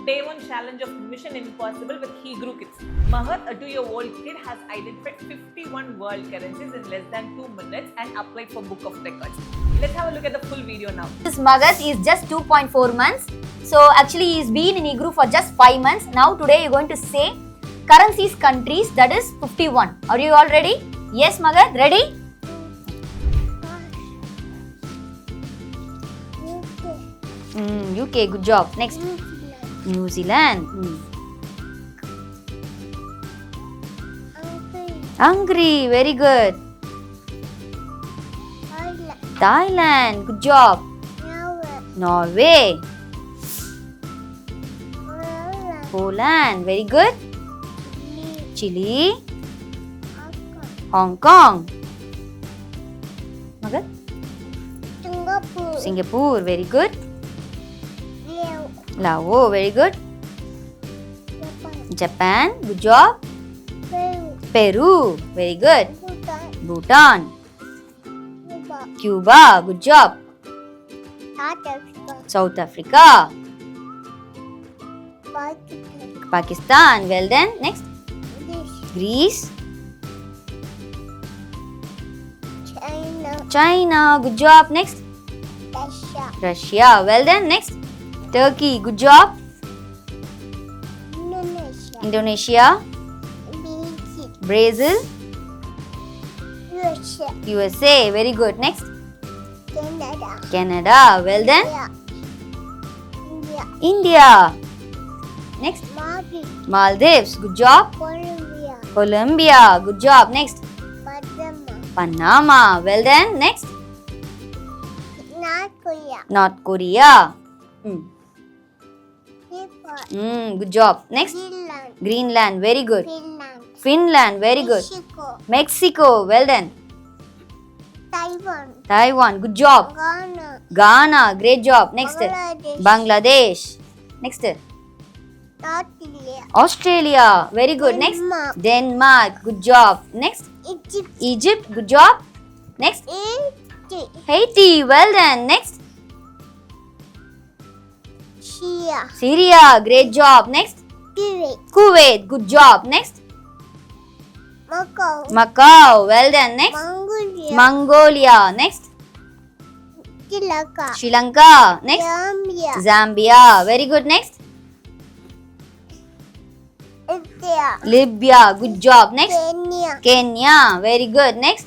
Day 1 challenge of Mission Impossible with Heguru Kids. Mahar, a 2-year-old kid, has identified 51 world currencies in less than 2 minutes and applied for Book of Records. Let's have a look at the full video now. This Magat is just 2.4 months. So actually he's been in Heguru for just 5 months. Now today you're going to say currencies countries, that is 51. Are you all ready? Yes Magat, ready? UK, good job. Next. New Zealand. Hungary, very good. Thailand, good job. Norway. Poland, very good. Chile. Hong Kong. Magat? Singapore, very good. Laos, very good. Japan, good job. Peru, very good. Bhutan. Cuba, good job. South Africa. Pakistan, well done. Next. Greece. China, good job. Next. Russia, well done. Next. Turkey, good job. Indonesia. Brazil. USA, very good. Next. Canada, well done. India. Next. Maldives, good job. Colombia, good job. Next. Panama, well done. Next. North Korea. Good job. Next. Greenland, very good. Finland, very good. Mexico, well done. Taiwan, good job. Ghana, great job. Next. Bangladesh. Next. Australia, very good. Next. Denmark, good job. Next. Egypt, good job. Next. Haiti, well done. Next. Syria, great job. Next. Kuwait, good job. Next. Macau, well done. Next. Mongolia. Next. Sri Lanka. Next. Zambia, very good. Next. Libya, good job. Next. Kenya, very good. Next.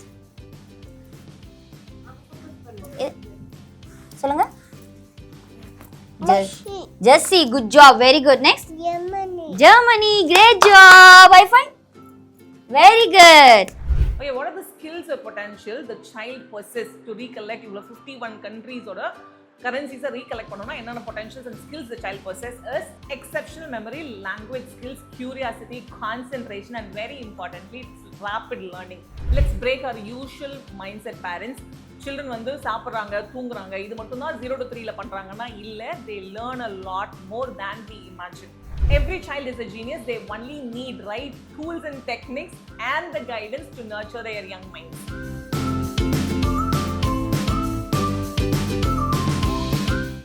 சொல்லுங்க. Jesse, good job. Very good. Next. Germany, great job. I find. Very good. Okay, what are the skills or potential the child possesses to recollect 51 countries or currencies recollect பண்ணனும்னா என்னென்ன potentials and skills the child possesses is exceptional memory, language skills, curiosity, concentration, and very importantly rapid learning. Let's break our usual mindset parents. Children வந்து சாப்பிடுறாங்க தூங்குறாங்க இது மட்டும் தான் 0 to 3 ல பண்றாங்கன்னா இல்ல, they learn a lot more than we imagine. Every child is a genius. They only need right tools and techniques and the guidance to nurture their young minds.